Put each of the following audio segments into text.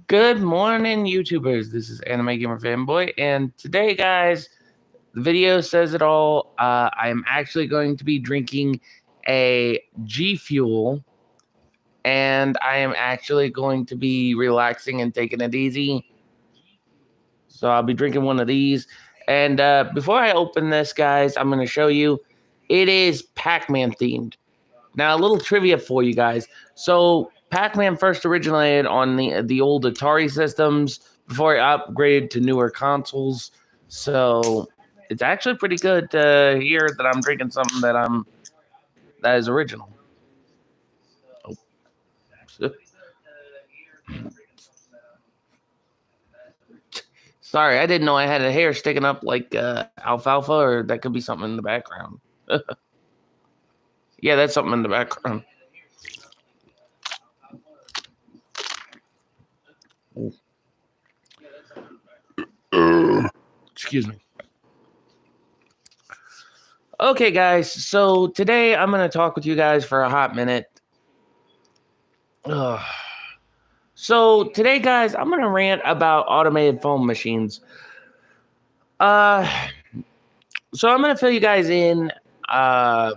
Good morning, YouTubers. This is Anime Gamer Fanboy, and today, guys, the video says it all. I am actually going to be drinking a Gfuel, and I am actually going to be relaxing and taking it easy. So I'll be drinking one of these. And before I open this, guys, I'm going to show you. It is Pac-Man themed. Now, a little trivia for you guys. So, Pac-Man first originated on the old Atari systems before it upgraded to newer consoles. So, it's actually pretty good to hear that I'm drinking something that is original. Oh, sorry, I didn't know I had a hair sticking up like alfalfa, or that could be something in the background. Yeah, that's something in the background. Excuse me. Okay, guys. So today I'm going to talk with you guys for a hot minute. Ugh. So today, guys, I'm going to rant about automated foam machines. Uh, so I'm going to fill you guys in. Uh,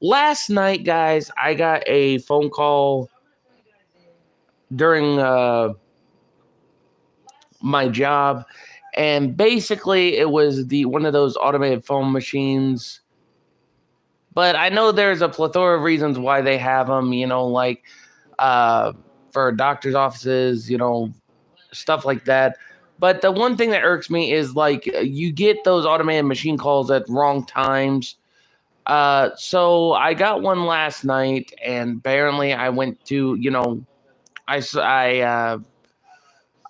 Last night, guys, I got a phone call during my job, and basically it was the one of those automated foam machines. But I know there's a plethora of reasons why they have them. Like uh, for doctors' offices, stuff like that. But the one thing that irks me is like you get those automated machine calls at wrong times. So I got one last night, and apparently I went to, I s- I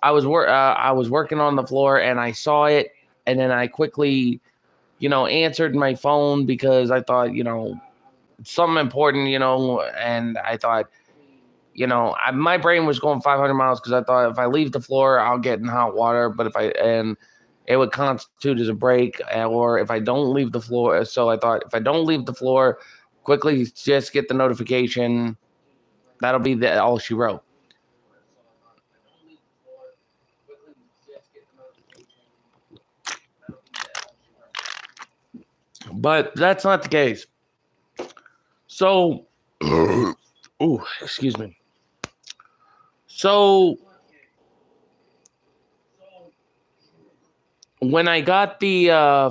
was working on the floor, and I saw it, and then I quickly, answered my phone because I thought, something important, and I thought, my brain was going 500 miles because I thought if I leave the floor, I'll get in hot water. But it would constitute as a break, or if I don't leave the floor. So I thought if I don't leave the floor, quickly just get the notification. That'll be all she wrote. But that's not the case. So, ooh, excuse me. So when I got the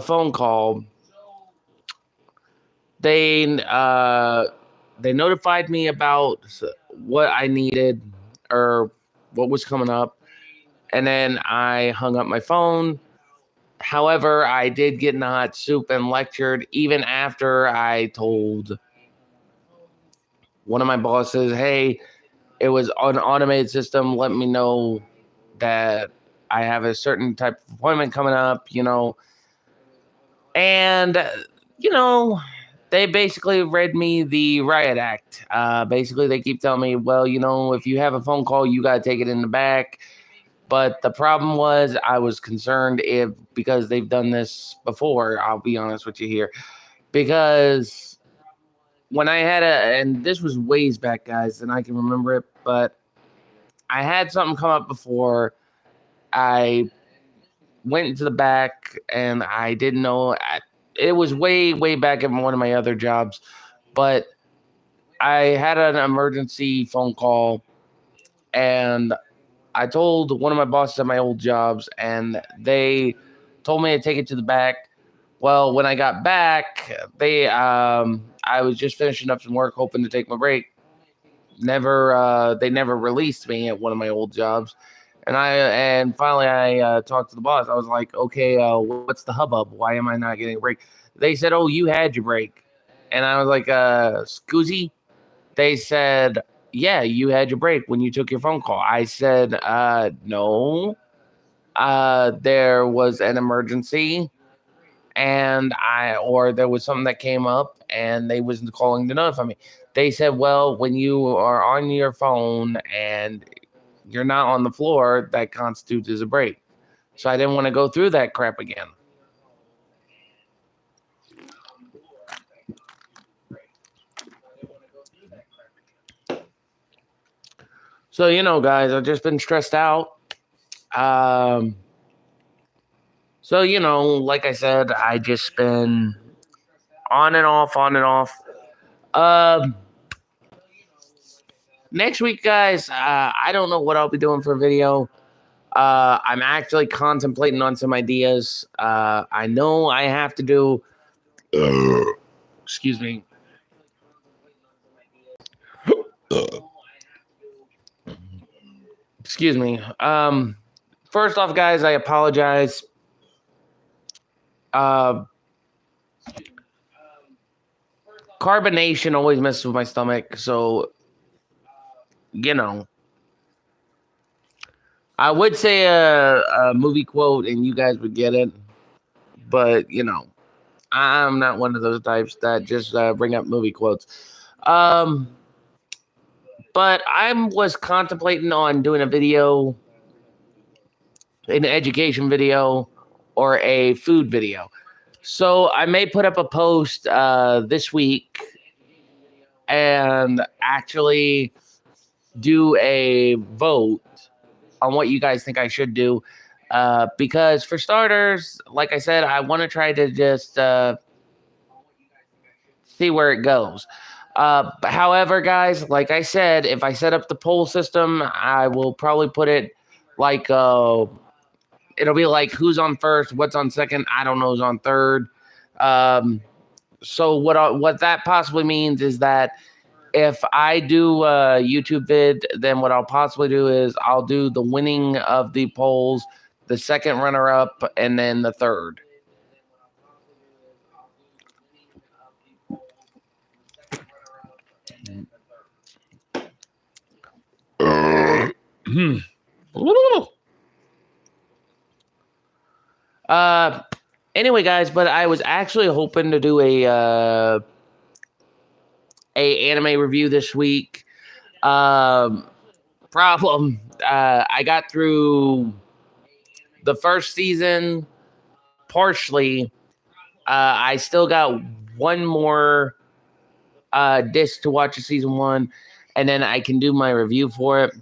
phone call, they they notified me about what I needed or what was coming up, and then I hung up my phone. However, I did get in the hot soup and lectured even after I told one of my bosses, "Hey, it was an automated system. Let me know that I have a certain type of appointment coming up." And you know they basically read me the riot act. Basically they keep telling me, well, if you have a phone call, you got to take it in the back. But the problem was I was concerned if, because they've done this before, I'll be honest with you here, because when I had and this was ways back, guys, and I can remember it, but I had something come up before. I went into the back and I didn't know. It was way, way back in one of my other jobs, but I had an emergency phone call and I told one of my bosses at my old jobs, and they told me to take it to the back. Well, when I got back, I was just finishing up some work, hoping to take my break. They never released me at one of my old jobs, and finally I talked to the boss. I was like, okay, what's the hubbub? Why am I not getting a break? They said, oh, you had your break, and I was like, scoozy. They said, yeah, you had your break when you took your phone call. I said, no, there was an emergency or there was something that came up and they was calling to notify me. They said, well, when you are on your phone and you're not on the floor, that constitutes as a break. So I didn't want to go through that crap again. So, guys, I've just been stressed out. Um, so, like I said, I just been on and off, on and off. Um, Next week, guys, I don't know what I'll be doing for a video. I'm actually contemplating on some ideas. I know I have to do. Excuse me. Excuse me. First off, guys, I apologize. Carbonation always messes with my stomach, so I would say a movie quote, and you guys would get it, but I'm not one of those types that just bring up movie quotes. But I was contemplating on doing a video, an education video, or a food video. So I may put up a post this week and actually do a vote on what you guys think I should do. Because for starters, like I said, I want to try to just see where it goes. However, guys, like I said, if I set up the poll system, I will probably put it like it'll be like who's on first, what's on second. I don't know who's on third. So what that possibly means is that if I do a YouTube vid, then what I'll possibly do is I'll do the winning of the polls, the second runner up, and then the third. Anyway, guys, but I was actually hoping to do a anime review this week. Problem, I got through the first season partially. I still got one more disc to watch of season 1, and then I can do my review for it.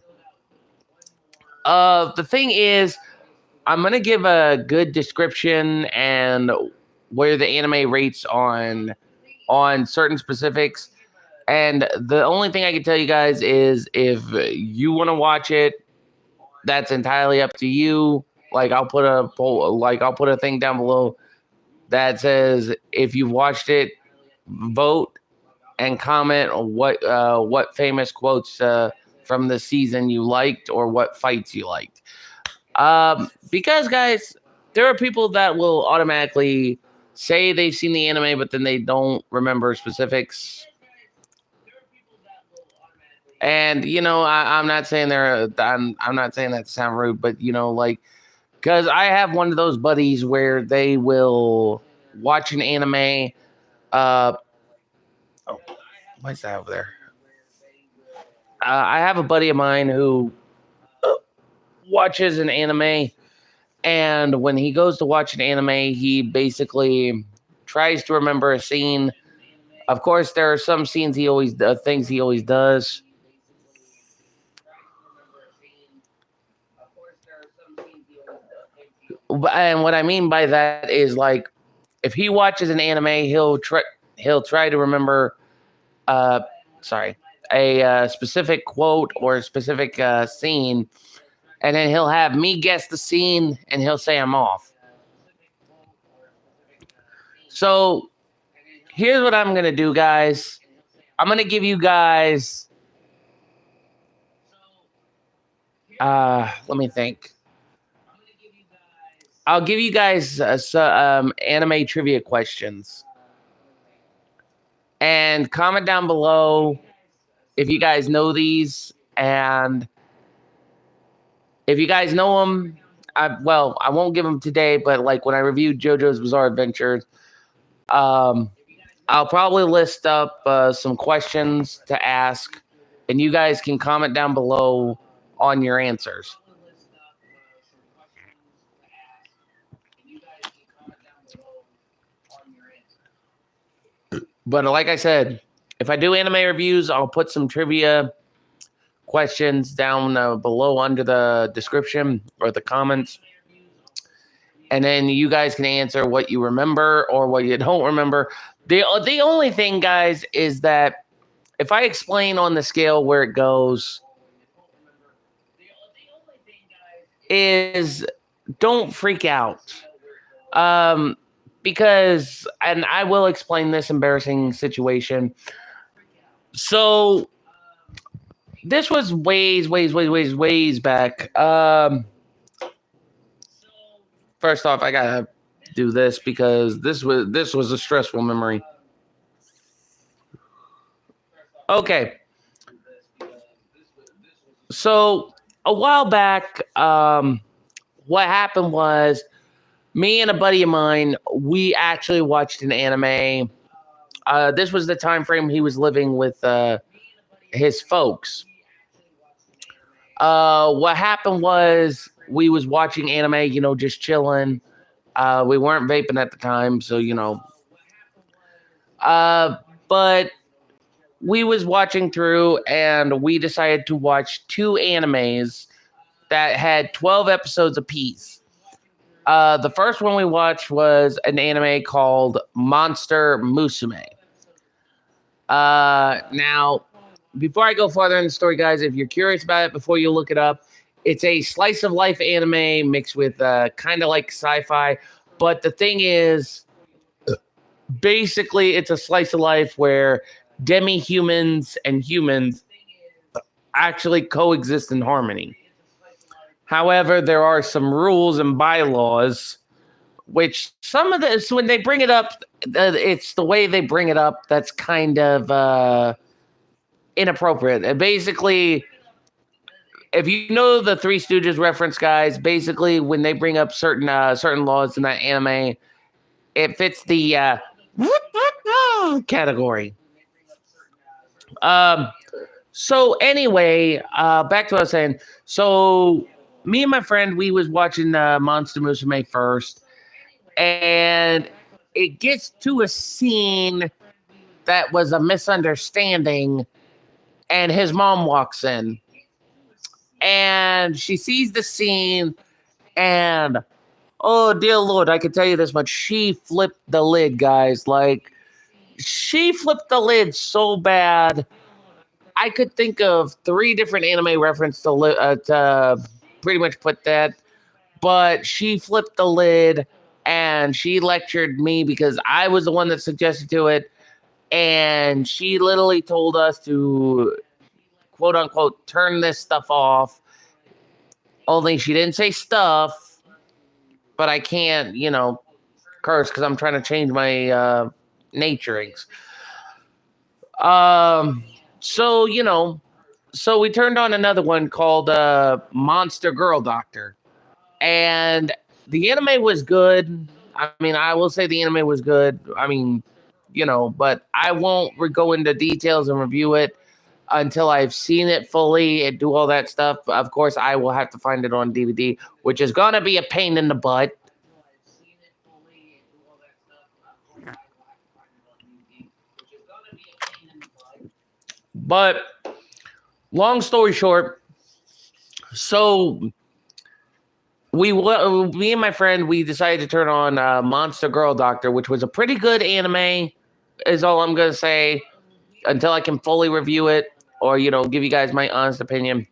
The thing is, I'm gonna give a good description and where the anime rates on certain specifics. And the only thing I can tell you guys is if you want to watch it, that's entirely up to you. Like I'll put a poll, like I'll put a thing down below that says if you've watched it, vote and comment on what famous quotes from the season you liked or what fights you liked. Because guys, there are people that will automatically say they've seen the anime, but then they don't remember specifics. And I'm not saying I'm not saying that to sound rude, but like, because I have one of those buddies where they will watch an anime. Oh, what's that over there? I have a buddy of mine who watches an anime, and when he goes to watch an anime, he basically tries to remember a scene. Of course, there are some scenes things he always does. And what I mean by that is, like, if he watches an anime, he'll try to remember a specific quote or a specific scene, and then he'll have me guess the scene, and he'll say I'm off. So here's what I'm gonna do, guys. I'm gonna give you guys. Let me think. I'll give you guys anime trivia questions. And comment down below if you guys know these. And if you guys know them, I won't give them today, but like when I reviewed JoJo's Bizarre Adventures, I'll probably list up some questions to ask. And you guys can comment down below on your answers. But like I said, if I do anime reviews, I'll put some trivia questions down below under the description or the comments. And then you guys can answer what you remember or what you don't remember. The only thing, guys, is that if I explain on the scale where it goes, is don't freak out. Because, and I will explain this embarrassing situation. So this was ways back. First off, I gotta do this because this was a stressful memory. Okay. So a while back, what happened was me and a buddy of mine, we actually watched an anime. This was the time frame he was living with his folks. What happened was we was watching anime, just chilling. We weren't vaping at the time, so but we was watching through, and we decided to watch two animes that had 12 episodes apiece. The first one we watched was an anime called Monster Musume. Now, before I go farther in the story, guys, if you're curious about it, before you look it up, it's a slice of life anime mixed with kind of like sci-fi. But the thing is, basically, it's a slice of life where demi-humans and humans actually coexist in harmony. However, there are some rules and bylaws, which some of this, when they bring it up, it's the way they bring it up that's kind of inappropriate. Basically, if you know the Three Stooges reference, guys, basically when they bring up certain laws in that anime, it fits the category. So anyway, back to what I was saying. So me and my friend, we was watching Monster Musume first, and it gets to a scene that was a misunderstanding, and his mom walks in, and she sees the scene, and oh dear Lord, I can tell you this much: she flipped the lid, guys. Like she flipped the lid so bad. I could think of 3 different anime references to pretty much put that, but she flipped the lid and she lectured me because I was the one that suggested to it, and she literally told us to quote unquote turn this stuff off. Only she didn't say stuff, but I can't, curse because I'm trying to change my naturings. So so we turned on another one called Monster Girl Doctor, and the anime was good. I mean, I will say the anime was good. I mean, but I won't go into details and review it until I've seen it fully and do all that stuff. Of course, I will have to find it on DVD, which is gonna be a pain in the butt. But long story short, so me and my friend, we decided to turn on Monster Girl Doctor, which was a pretty good anime, is all I'm gonna say, until I can fully review it or give you guys my honest opinion.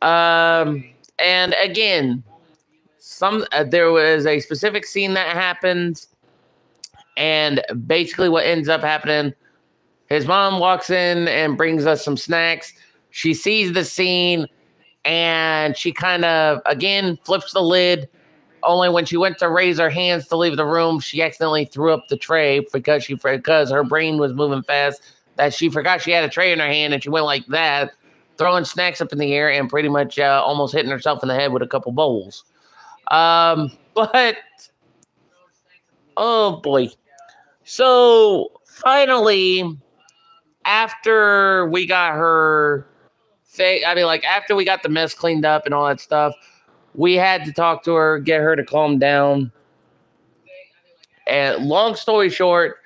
And again, there was a specific scene that happened, and basically what ends up happening, his mom walks in and brings us some snacks. She sees the scene, and she kind of, again, flips the lid. Only when she went to raise her hands to leave the room, she accidentally threw up the tray because her brain was moving fast, that she forgot she had a tray in her hand, and she went like that, throwing snacks up in the air and pretty much almost hitting herself in the head with a couple bowls. But oh boy. So finally, after we got her, after we got the mess cleaned up and all that stuff, we had to talk to her, get her to calm down. And long story short,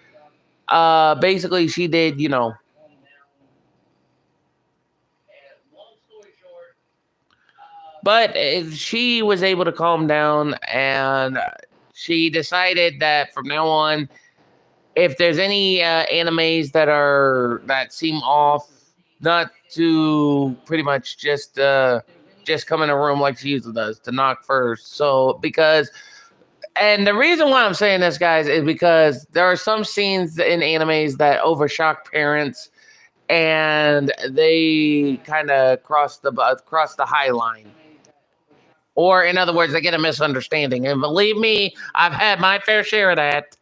basically she did, But she was able to calm down, and she decided that from now on, if there's any animes that seem off, not to pretty much just come in a room like she usually does to knock first. So because and the reason why I'm saying this, guys, is because there are some scenes in animes that overshock parents, and they kind of cross the high line. Or, in other words, they get a misunderstanding. And believe me, I've had my fair share of that.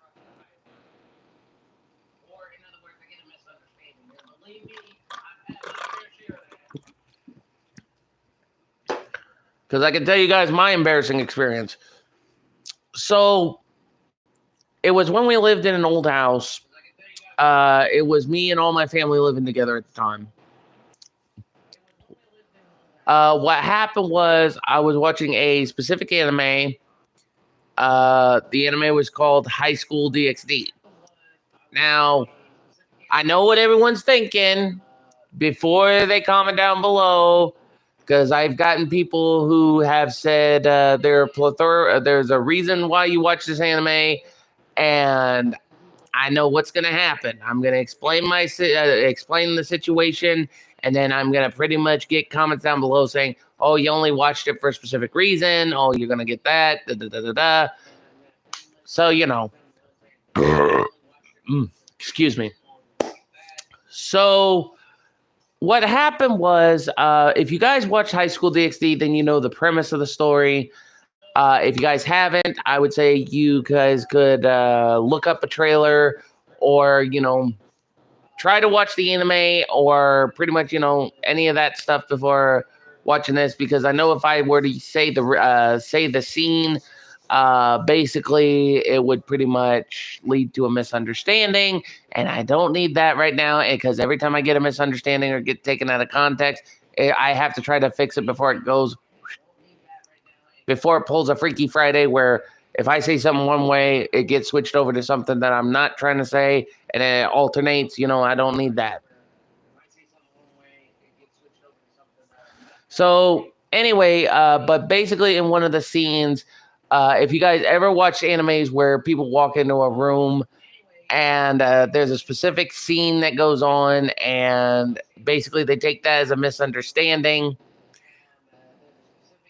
Because I can tell you guys my embarrassing experience. So, it was when we lived in an old house. It was me and all my family living together at the time. What happened was I was watching a specific anime. The anime was called High School DxD. Now, I know what everyone's thinking before they comment down below, because I've gotten people who have said there's a reason why you watch this anime, and I know what's going to happen. I'm going to explain the situation, and then I'm going to pretty much get comments down below saying, "Oh, you only watched it for a specific reason. Oh, you're going to get that." Da, da, da, da, da. So excuse me. So what happened was, if you guys watch High School DxD, then you know the premise of the story. If you guys haven't, I would say you guys could look up a trailer, or try to watch the anime, or pretty much any of that stuff before watching this, because I know if I were to say the scene, basically it would pretty much lead to a misunderstanding, and I don't need that right now, because every time I get a misunderstanding or get taken out of context, I have to try to fix it before it pulls a Freaky Friday, where if I say something one way, it gets switched over to something that I'm not trying to say, and it alternates. I don't need that. So anyway, but basically in one of the scenes, if you guys ever watch animes where people walk into a room and there's a specific scene that goes on, and basically they take that as a misunderstanding.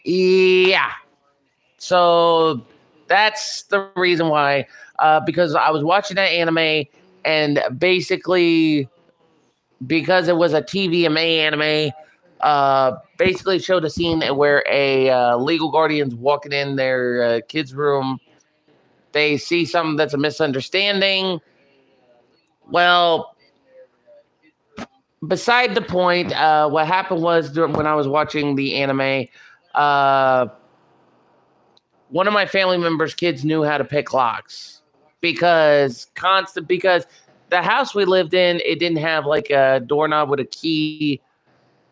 Yeah. So that's the reason why, because I was watching that anime, and basically because it was a TVMA anime, basically showed a scene where a legal guardian's walking in their kid's room. They see something that's a misunderstanding. Well, beside the point, what happened was when I was watching the anime, uh, one of my family members' kids knew how to pick locks, because the house we lived in, it didn't have like a doorknob with a key,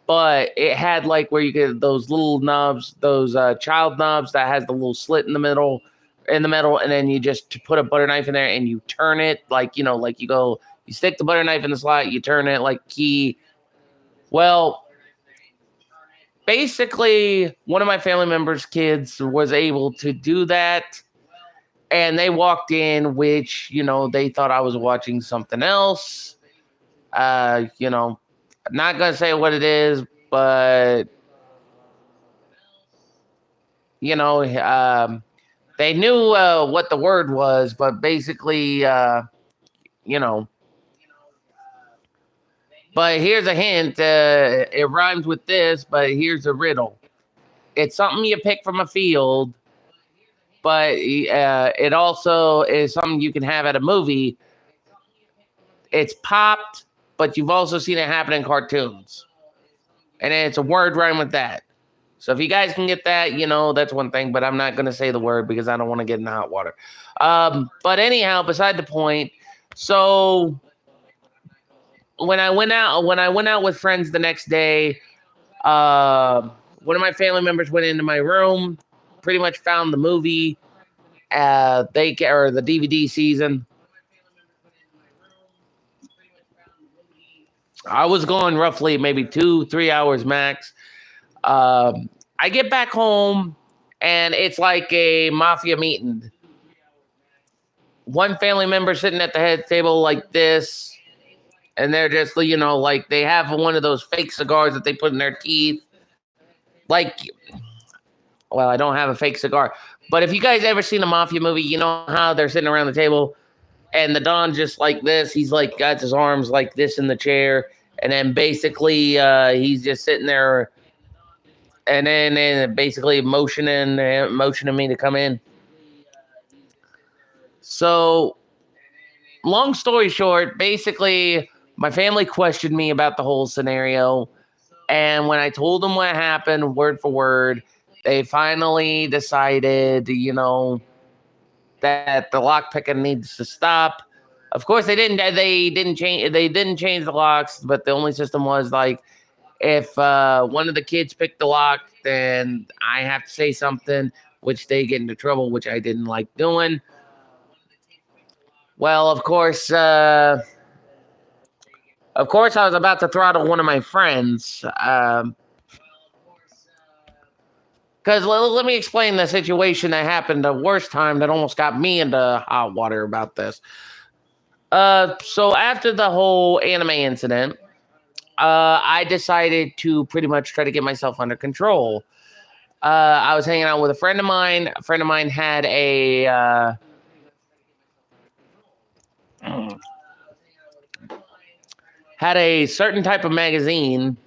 but it had like where you get those little knobs, those child knobs that has the little slit in the middle, and then you just put a butter knife in there and you turn it, like like you stick the butter knife in the slot, you turn it like key. Well, basically one of my family members' kids was able to do that, and they walked in, which they thought I was watching something else. Not gonna say what it is, but you know, um, they knew what the word was, but basically, you know. But here's a hint. It rhymes with this, but here's a riddle. It's something you pick from a field, but it also is something you can have at a movie. It's popped, but you've also seen it happen in cartoons. And it's a word rhyme with that. So if you guys can get that, that's one thing, but I'm not going to say the word because I don't want to get in the hot water. But anyhow, beside the point. So when I went out with friends the next day, one of my family members went into my room, pretty much found the movie, or the DVD season. I was gone roughly maybe 2-3 hours max. I I get back home, and it's like a mafia meeting. One family member sitting at the head table like this, and they're just, like they have one of those fake cigars that they put in their teeth. Like, well, I don't have a fake cigar, but if you guys ever seen a mafia movie, you know how they're sitting around the table, and the Don just like this. He's like got his arms like this in the chair, and then basically he's just sitting there, and then basically motioning me to come in. So, long story short, basically my family questioned me about the whole scenario, and when I told them what happened, word for word, they finally decided, that the lock picking needs to stop. Of course, they didn't change the locks, but the only system was like, if one of the kids picked the lock, then I have to say something, which they get into trouble, which I didn't like doing. Well, of course, I was about to throttle one of my friends. Because let me explain the situation that happened the worst time that almost got me into hot water about this. So after the whole anime incident, I decided to pretty much try to get myself under control. I was hanging out with a friend of mine. A friend of mine had a certain type of magazine,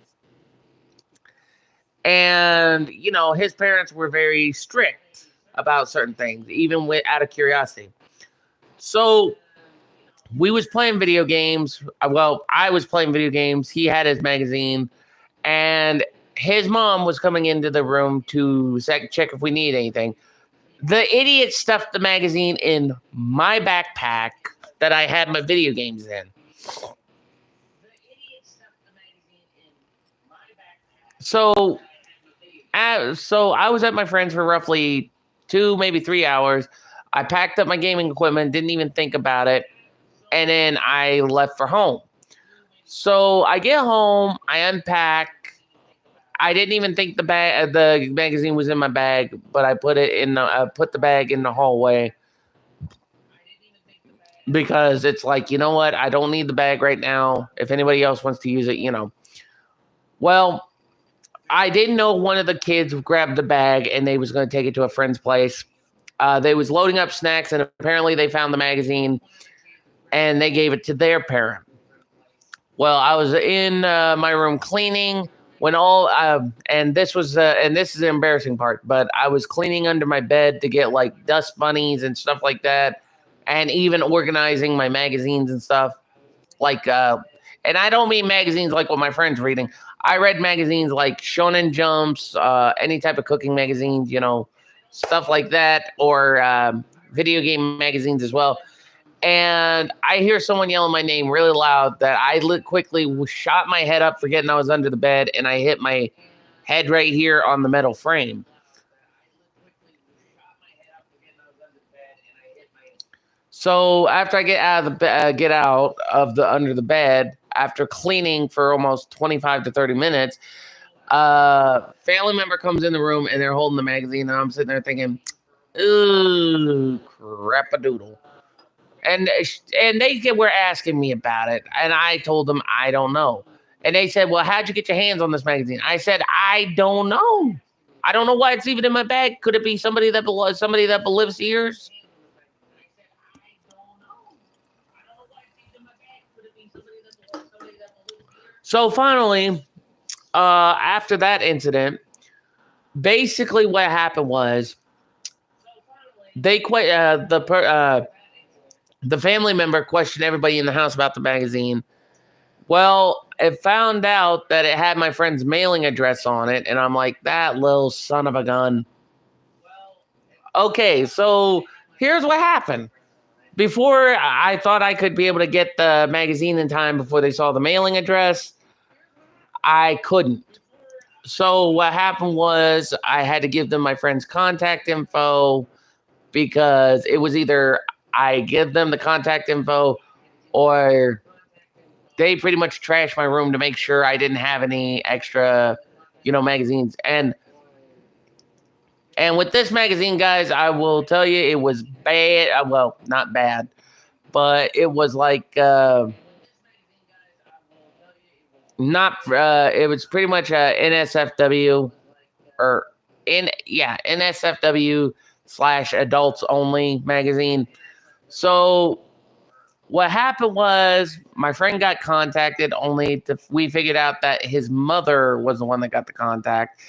and his parents were very strict about certain things, even out of curiosity. So we was playing video games. Well, I was playing video games. He had his magazine, and his mom was coming into the room to check if we need anything. The idiot stuffed the magazine in my backpack that I had my video games in. So I was at my friend's for roughly 2, maybe 3 hours. I packed up my gaming equipment, didn't even think about it, and then I left for home. So I get home, I unpack. I didn't even think the magazine was in my bag, but I put the bag in the hallway because it's like, you know what? I don't need the bag right now. If anybody else wants to use it, Well, I didn't know one of the kids grabbed the bag and they was going to take it to a friend's place. They was loading up snacks, and apparently they found the magazine and they gave it to their parent. Well, I was in my room cleaning when and this is the embarrassing part, but I was cleaning under my bed to get like dust bunnies and stuff like that, and even organizing my magazines and stuff. Like, and I don't mean magazines like what my friends reading. I read magazines like Shonen Jumps, any type of cooking magazines, stuff like that, or video game magazines as well. And I hear someone yelling my name really loud that I quickly shot my head up, forgetting I was under the bed, and I hit my head right here on the metal frame. So after I get out of the under the bed, after cleaning for almost 25 to 30 minutes, family member comes in the room and they're holding the magazine, and I'm sitting there thinking, ooh, crap-a-doodle. And they were asking me about it, and I told them I don't know. And they said, well, how'd you get your hands on this magazine? I said, I don't know. I don't know why it's even in my bag. Could it be somebody that lives here? So finally, after that incident, basically what happened was they the family member questioned everybody in the house about the magazine. Well, it found out that it had my friend's mailing address on it, and I'm like, that little son of a gun. Okay, so here's what happened. Before I thought I could be able to get the magazine in time before they saw the mailing address, I couldn't. So what happened was I had to give them my friend's contact info, because it was either I give them the contact info or they pretty much trashed my room to make sure I didn't have any extra, magazines. And And with this magazine, guys, I will tell you it was bad. Well, not bad, but it was like not. It was pretty much a NSFW or NSFW / adults only magazine. So what happened was my friend got contacted only to we figured out that his mother was the one that got the contact.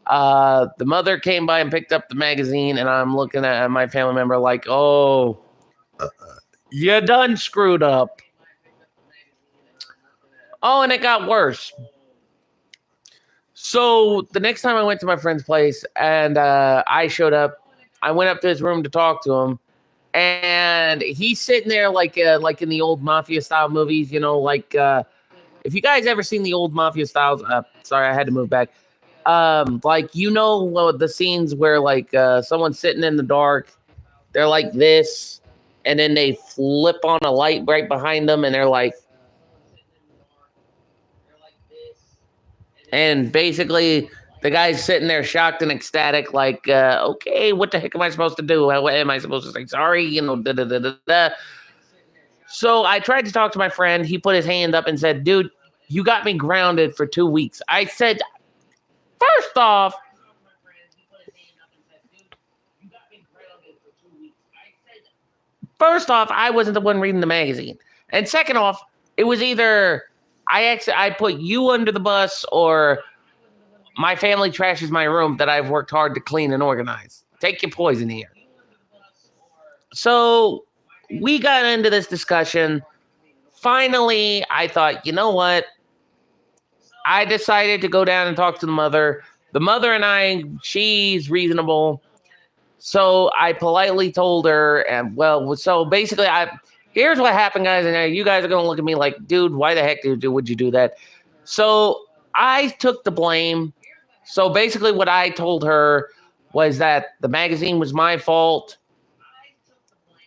The mother came by and picked up the magazine, and I'm looking at my family member like, oh, you done screwed up. Oh, and it got worse. So the next time I went to my friend's place and I showed up, I went up to his room to talk to him, and he's sitting there like in the old mafia style movies, like if you guys ever seen the old mafia styles, sorry, I had to move back. Like the scenes where like someone's sitting in the dark, they're like this, and then they flip on a light right behind them, and they're like, and basically the guy's sitting there shocked and ecstatic, like, okay, what the heck am I supposed to do? What am I supposed to say? Sorry, da da da da da. So I tried to talk to my friend. He put his hand up and said, dude, you got me grounded for 2 weeks. I said, first off, I wasn't the one reading the magazine. And second off, it was either I put you under the bus or my family trashes my room that I've worked hard to clean and organize. Take your poison here. So we got into this discussion. Finally, I thought, you know what? I decided to go down and talk to the mother. The mother and I, she's reasonable. So I politely told her, and so basically, here's what happened, guys. And you guys are going to look at me like, dude, why the heck would you do that? So I took the blame. So basically, what I told her was that the magazine was my fault.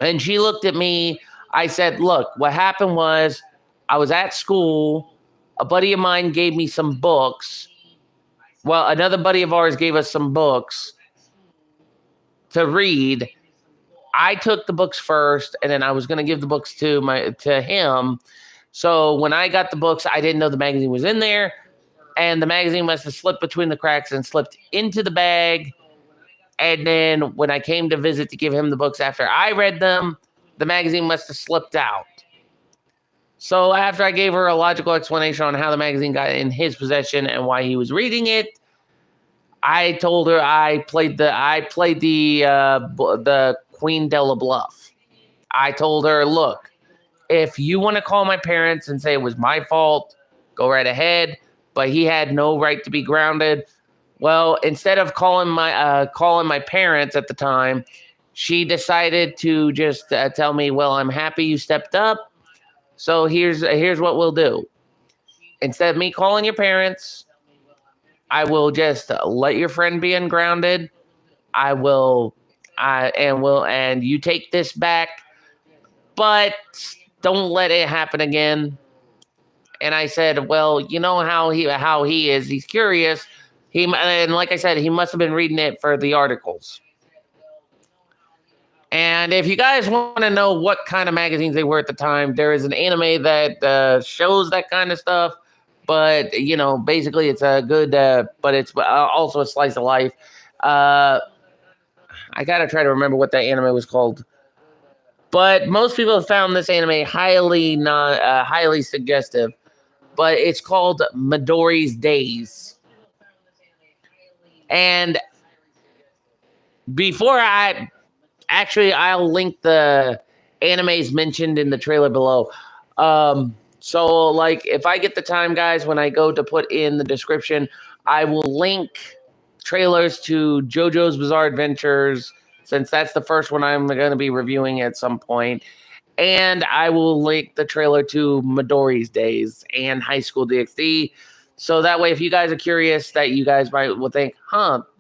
And she looked at me. I said, look, what happened was I was at school. A buddy of mine gave me some books. Well, another buddy of ours gave us some books to read. I took the books first, and then I was going to give the books to him. So when I got the books, I didn't know the magazine was in there, and the magazine must have slipped between the cracks and slipped into the bag. And then when I came to visit to give him the books after I read them, the magazine must have slipped out. So after I gave her a logical explanation on how the magazine got in his possession and why he was reading it, I told her I played the Queen Della Bluff. I told her, look, if you want to call my parents and say it was my fault, go right ahead. But he had no right to be grounded. Well, instead of calling my parents at the time, she decided to just tell me, well, I'm happy you stepped up. So here's what we'll do. Instead of me calling your parents, I will just let your friend be ungrounded. And you take this back, but don't let it happen again. And I said, well, you know how he is. He's curious. And like I said, he must have been reading it for the articles. And if you guys want to know what kind of magazines they were at the time, there is an anime that shows that kind of stuff. But, basically it's a good, but it's also a slice of life. I got to try to remember what that anime was called. But most people have found this anime highly suggestive. But it's called Midori's Days. And I'll link the animes mentioned in the trailer below. So, like, if I get the time, guys, when I go to put in the description, I will link trailers to JoJo's Bizarre Adventures, since that's the first one I'm going to be reviewing at some point. And I will link the trailer to Midori's Days and High School DxD. So that way, if you guys are curious, that you guys will think,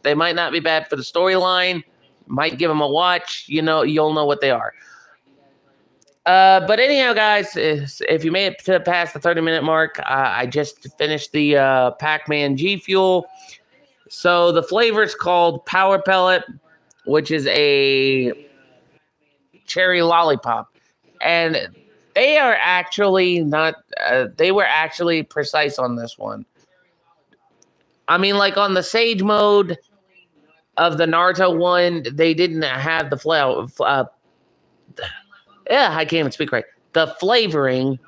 they might not be bad for the storyline, might give them a watch, you'll know what they are. But anyhow, guys, if you made it past the 30-minute mark, I just finished the Pac-Man Gfuel. So the flavor is called Power Pellet, which is a cherry lollipop. And they are actually not, they were actually precise on this one. I mean, like on the Sage mode of the Naruto one, they didn't have the flavor. Yeah, I can't even speak right. The flavoring,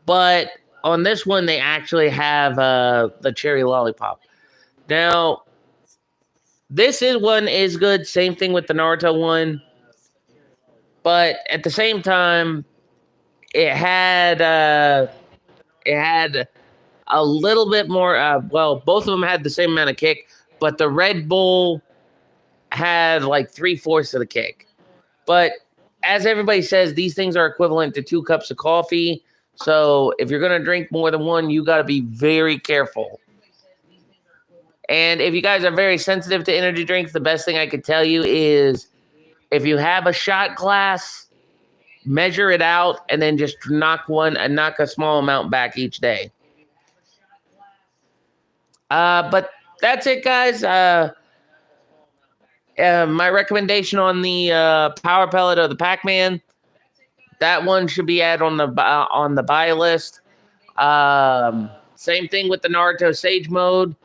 but on this one, they actually have the cherry lollipop. Now, this is one is good. Same thing with the Naruto one, but at the same time, it had a little bit more. Well, both of them had the same amount of kick, but the Red Bull had like 3/4 of the kick. But as everybody says, these things are equivalent to 2 cups of coffee. So if you're gonna drink more than one, you got to be very careful. And if you guys are very sensitive to energy drinks, the best thing I could tell you is if you have a shot glass, measure it out and then just knock a small amount back each day. But that's it, guys. My recommendation on the Power Pellet or the Pac-Man, that one should be added on the buy list. Same thing with the Naruto Sage mode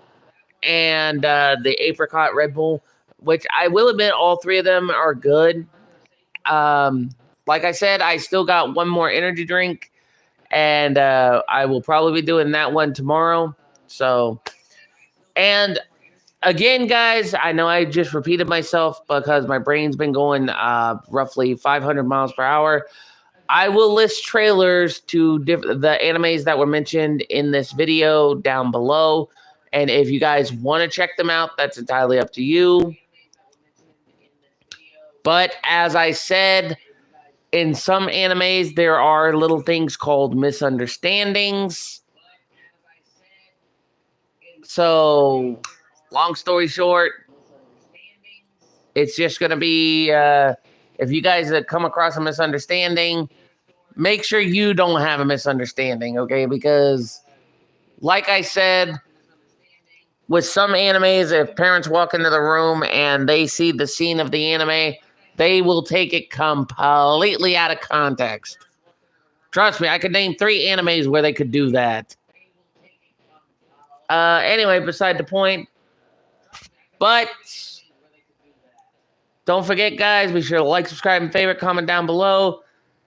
and the Apricot Red Bull, which I will admit all 3 of them are good. Like I said, I still got one more energy drink, and I will probably be doing that one tomorrow. So, and again, guys, I know I just repeated myself because my brain's been going roughly 500 miles per hour. I will list trailers to the animes that were mentioned in this video down below. And if you guys want to check them out, that's entirely up to you. But as I said, in some animes, there are little things called misunderstandings. So, long story short, it's just going to be if you guys come across a misunderstanding, make sure you don't have a misunderstanding, okay? Because, like I said, with some animes, if parents walk into the room and they see the scene of the anime, they will take it completely out of context. Trust me, I could name 3 animes where they could do that. Anyway, beside the point. But don't forget, guys, be sure to like, subscribe, and favorite, comment down below.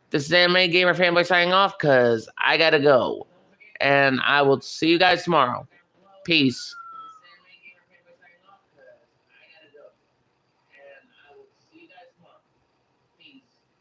This is Anime Gamer Fanboy signing off because I gotta go. And I will see you guys tomorrow. Peace.